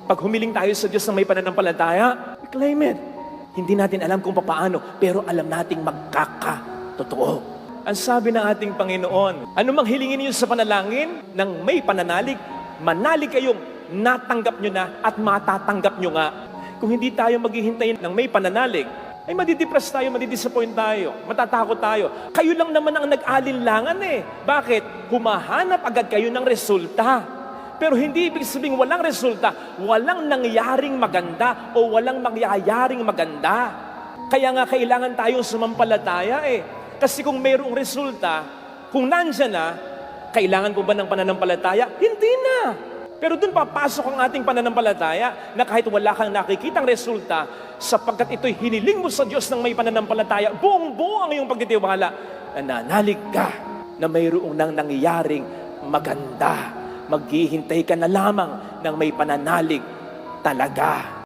Pag humiling tayo sa Diyos ng may pananampalataya, we claim it. Hindi natin alam kung paano, pero alam nating magkakatotoo. Ang sabi ng ating Panginoon, anumang hilingin niyo sa panalangin ng may pananalig, manalig kayong natanggap nyo na at matatanggap nyo nga. Kung hindi tayo maghihintay ng may pananalig, ay madidepress tayo, madidisappoint tayo, matatakot tayo. Kayo lang naman ang nag-alinlangan eh. Bakit? Humahanap agad kayo ng resulta. Pero hindi ibig sabihin walang resulta, walang nangyaring maganda o walang mangyayaring maganda. Kaya nga kailangan tayong sumampalataya eh. Kasi kung mayroong resulta, kung nandyan na, kailangan ko ba ng pananampalataya? Hindi na. Pero dun papasok ang ating pananampalataya na kahit wala kang nakikitang resulta, sapagkat ito'y hiniling mo sa Diyos ng may pananampalataya, buong-buo ang iyong pagtitiwala, nananalig ka na mayroong nang nangyaring maganda. Maghihintay ka na lamang ng may pananalig talaga.